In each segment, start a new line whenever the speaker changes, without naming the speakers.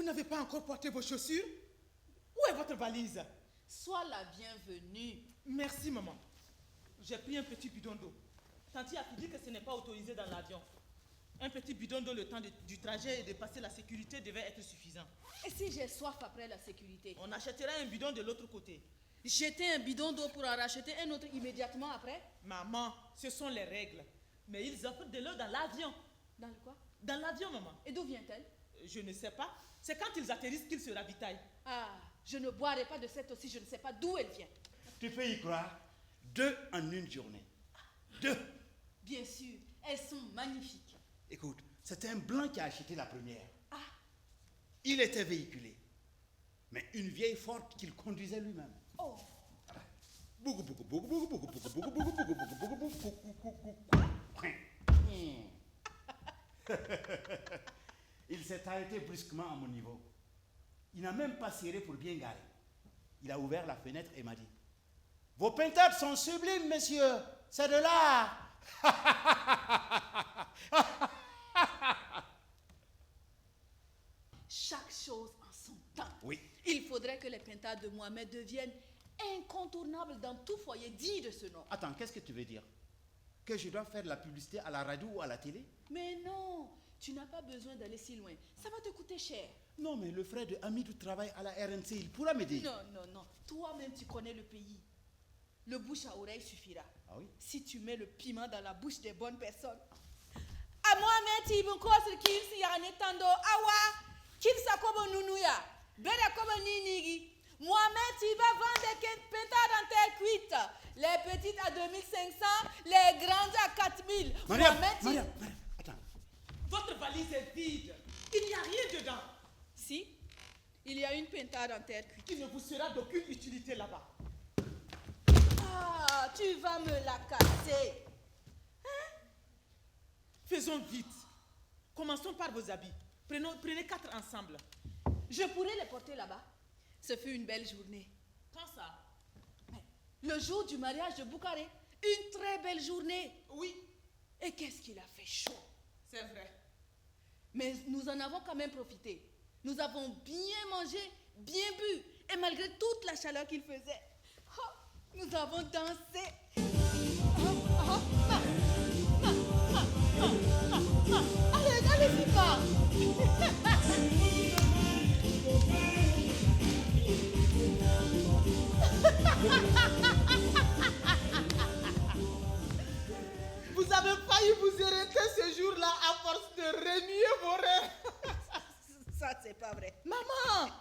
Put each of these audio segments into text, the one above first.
n'avez pas encore porté vos chaussures? Où est votre valise?
Sois la bienvenue.
Merci, maman. J'ai pris un petit bidon d'eau. Tanti a dit que ce n'est pas autorisé dans l'avion. Un petit bidon d'eau le temps du trajet et de passer la sécurité devait être suffisant.
Et si j'ai soif après la sécurité?
On achètera un bidon de l'autre côté.
Jeter un bidon d'eau pour en racheter un autre immédiatement après?
Maman, ce sont les règles. Mais ils offrent de l'eau dans l'avion.
Dans le quoi?
Dans l'avion, maman.
Et d'où vient-elle?
Je ne sais pas. C'est quand ils atterrissent qu'ils se ravitaillent.
Ah, je ne boirai pas de cette eau si je ne sais pas d'où elle vient.
Tu peux y croire? 2 en une journée. 2.
Bien sûr, elles sont magnifiques.
Écoute, c'était un blanc qui a acheté la première.
Ah.
Il était véhiculé. Mais une vieille forte qu'il conduisait lui-même.
Oh.
Il s'est arrêté brusquement à mon niveau. Il n'a même pas serré pour bien garer. Il a ouvert la fenêtre et m'a dit: vos peintades sont sublimes, messieurs. C'est de l'art.
Chaque chose en son temps.
Oui.
Il faudrait que les pintades de Mohamed deviennent incontournables dans tout foyer dit de ce nom.
Attends, qu'est-ce que tu veux dire? Que je dois faire de la publicité à la radio ou à la télé?
Mais non, tu n'as pas besoin d'aller si loin. Ça va te coûter cher.
Non, mais le frère de Hamidou travaille à la RNC. Il pourra m'aider.
Non, non, non. Toi-même, tu connais le pays. Le bouche à oreille suffira.
Ah oui?
Si tu mets le piment dans la bouche des bonnes personnes. À Mohamed, il me cause qu'il s'y a netando. Awa, qu'il s'accombe nounouya. Beda comme ninigi. Mohamed, il va vendre des pétards en terre cuite. Les petites à 2500, les grandes à 4000.
Mariam,
Mohamed,
Mariam, attends.
Votre valise est vide. Il n'y a rien dedans.
Si, il y a une pintade en terre cuite.
Il ne vous sera d'aucune utilité là-bas.
Ah, tu vas me la casser.
Faisons vite. Commençons par vos habits. Prenez 4 ensemble.
Je pourrais les porter là-bas. Ce fut une belle journée.
Quand ça?
Le jour du mariage de Boukaré. Une très belle journée.
Oui,
Et qu'est-ce qu'il a fait chaud.
c'est vrai.
Mais nous en avons quand même profité. Nous avons bien mangé, bien bu. Et malgré toute la chaleur qu'il faisait, nous avons dansé. Allez, allez-y pas.
Vous avez failli vous arrêter ce jour-là à force de renier vos rêves.
Ça, c'est pas vrai.
Maman!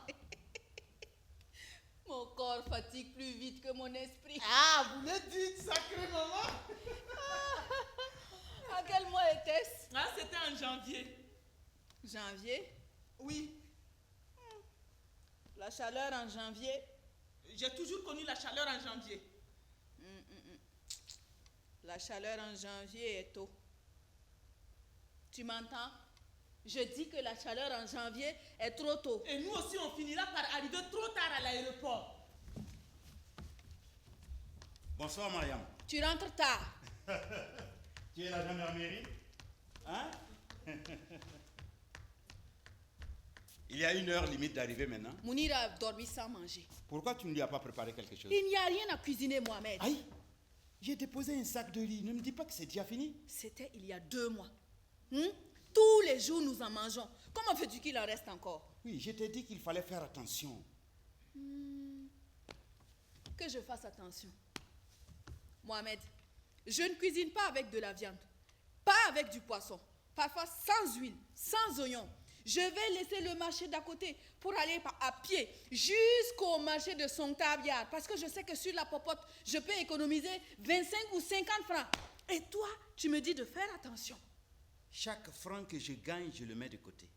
Mon corps fatigue plus vite que mon esprit.
Ah, vous le dites, sacrée maman!
À quel mois était-ce?
Ah, c'était en janvier.
Janvier.
Oui,
La chaleur en janvier.
j'ai toujours connu la chaleur en janvier.
La chaleur en janvier est tôt. Tu m'entends? Je dis que la chaleur en janvier est trop tôt.
Et nous aussi, on finira par arriver trop tard à l'aéroport.
Bonsoir, Mariam.
Tu rentres tard.
Tu es la gendarmerie? Hein? Il y a 1 heure limite d'arrivée maintenant.
Mounir a dormi sans manger.
Pourquoi tu ne lui as pas préparé quelque chose?
Il n'y a rien à cuisiner, Mohamed.
Aïe! J'ai déposé un sac de riz. Ne me dis pas que c'est déjà fini.
C'était il y a 2 mois. Tous les jours, nous en mangeons. Comment veux-tu qu'il en reste encore?
Oui, je t'ai dit qu'il fallait faire attention.
Que je fasse attention. Mohamed, je ne cuisine pas avec de la viande. Pas avec du poisson. Parfois sans huile, sans oignon. Je vais laisser le marché d'à côté pour aller à pied jusqu'au marché de Songtabiar. Parce que je sais que sur la popote, je peux économiser 25 ou 50 francs. Et toi, tu me dis de faire attention.
Chaque franc que je gagne, je le mets de côté.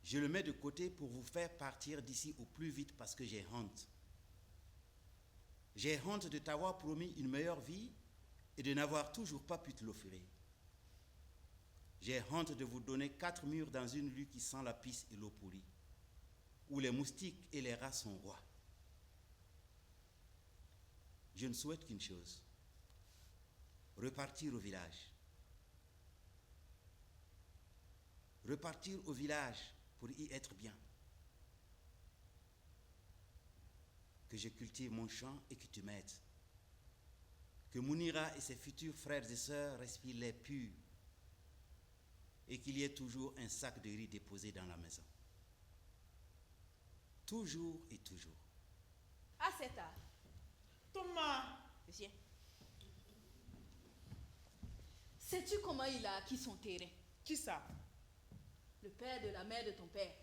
Je le mets de côté pour vous faire partir d'ici au plus vite parce que j'ai honte. J'ai honte de t'avoir promis une meilleure vie et de n'avoir toujours pas pu te l'offrir. J'ai honte de vous donner 4 murs dans une rue qui sent la pisse et l'eau pourrie, où les moustiques et les rats sont rois. Je ne souhaite qu'une chose: repartir au village. repartir au village pour y être bien. Que je cultive mon champ et que tu m'aides. Que Mounira et ses futurs frères et sœurs respirent l'air pur et qu'il y ait toujours un sac de riz déposé dans la maison. Toujours et toujours.
Aseta.
Thomas,
Viens. Sais-tu comment il a acquis son terrain?
qui ça?
Le père de la mère de ton père.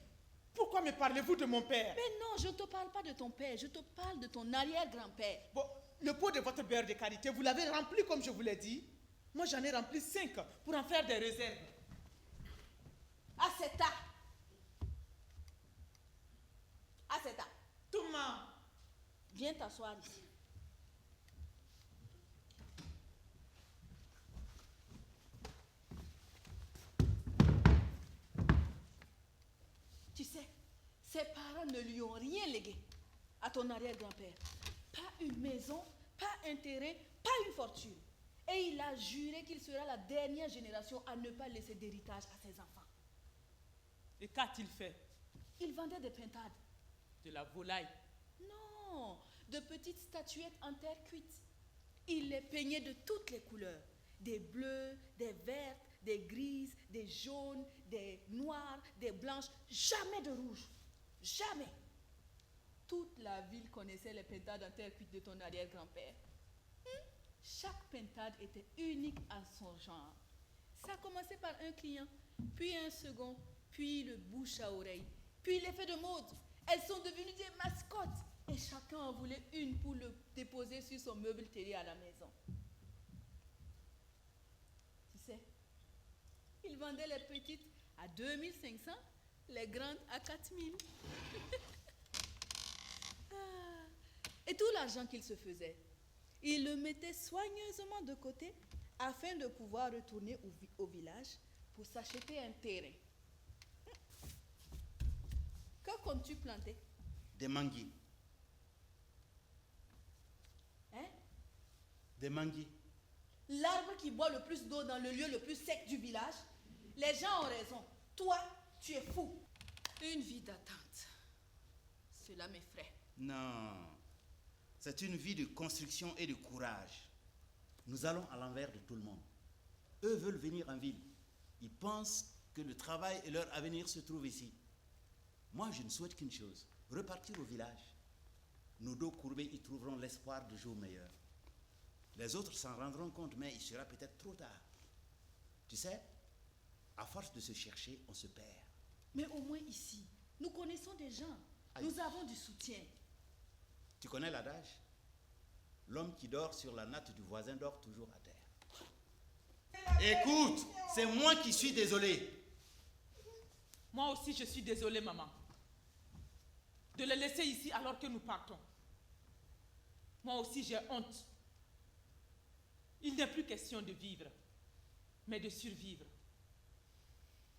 Pourquoi me parlez-vous de mon père?
Mais non, je ne te parle pas de ton père, je te parle de ton arrière-grand-père.
Bon, le pot de votre beurre de karité, vous l'avez rempli comme je vous l'ai dit. Moi, j'en ai rempli 5 pour en faire des réserves.
Aseta. Aseta.
Thomas,
Viens t'asseoir ici. Tu sais, ses parents ne lui ont rien légué à ton arrière-grand-père. Pas une maison, pas un terrain, pas une fortune. Et il a juré qu'il sera la dernière génération à ne pas laisser d'héritage à ses enfants.
et qu'a-t-il fait?
Il vendait des pintades.
De la volaille.
Non, de petites statuettes en terre cuite. Il les peignait de toutes les couleurs. Des bleus, des vertes, des grises, des jaunes, des noires, des blanches. Jamais de rouge. Jamais. Toute la ville connaissait les pintades en terre cuite de ton arrière-grand-père. Chaque pintade était unique en son genre. Ça a commencé par un client, puis un second, puis le bouche à oreille, puis l'effet de mode. Elles sont devenues des mascottes et chacun en voulait une pour le déposer sur son meuble télé à la maison. Tu sais, il vendait les petites à 2500, les grandes à 4000. Et tout l'argent qu'il se faisait, il le mettait soigneusement de côté afin de pouvoir retourner au village pour s'acheter un terrain. Que comptes-tu planter?
Des manguiers.
Hein?
Des manguiers.
L'arbre qui boit le plus d'eau dans le lieu le plus sec du village? Les gens ont raison. Toi, tu es fou. Une vie d'attente. Cela m'effraie.
Non. C'est une vie de construction et de courage. Nous allons à l'envers de tout le monde. Eux veulent venir en ville. Ils pensent que le travail et leur avenir se trouvent ici. Moi, je ne souhaite qu'une chose, repartir au village. Nos dos courbés y trouveront l'espoir de jours meilleurs. Les autres s'en rendront compte, mais il sera peut-être trop tard. Tu sais, à force de se chercher, on se perd.
Mais au moins ici, nous connaissons des gens.
Aïe.
Nous avons du soutien.
Tu connais l'adage? L'homme qui dort sur la natte du voisin dort toujours à terre. Écoute, c'est moi qui suis désolé.
Moi aussi, je suis désolée, maman. De le laisser ici alors que nous partons. Moi aussi, j'ai honte. Il n'est plus question de vivre, mais de survivre.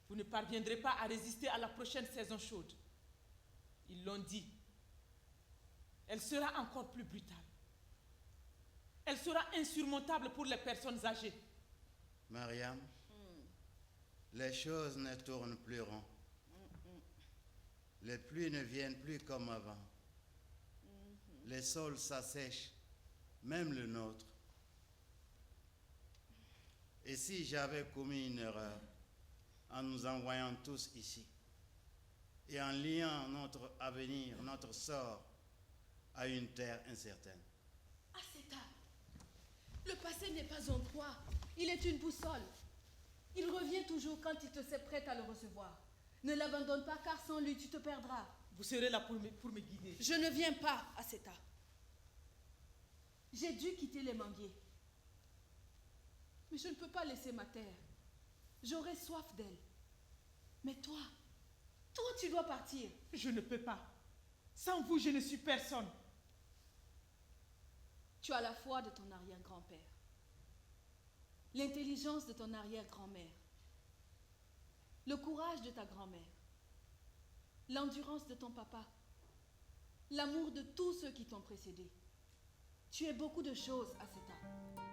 Vous ne parviendrez pas à résister à la prochaine saison chaude. Ils l'ont dit. Elle sera encore plus brutale. Elle sera insurmontable pour les personnes âgées.
Mariam, les choses ne tournent plus rond. Les pluies ne viennent plus comme avant. Les sols s'assèchent, même le nôtre. Et si j'avais commis une erreur en nous envoyant tous ici et en liant notre avenir, notre sort à une terre incertaine?
Aseta, le passé n'est pas un poids, il est une boussole. Il revient toujours quand il te sait prête à le recevoir. Ne l'abandonne pas car sans lui tu te perdras.
Vous serez là pour me guider.
Je ne viens pas, Aseta. J'ai dû quitter les manguiers. Mais je ne peux pas laisser ma terre. J'aurai soif d'elle. Mais toi tu dois partir.
Je ne peux pas. Sans vous, je ne suis personne.
Tu as la foi de ton arrière-grand-père, l'intelligence de ton arrière-grand-mère, le courage de ta grand-mère, l'endurance de ton papa, l'amour de tous ceux qui t'ont précédé. Tu es beaucoup de choses à cet âge.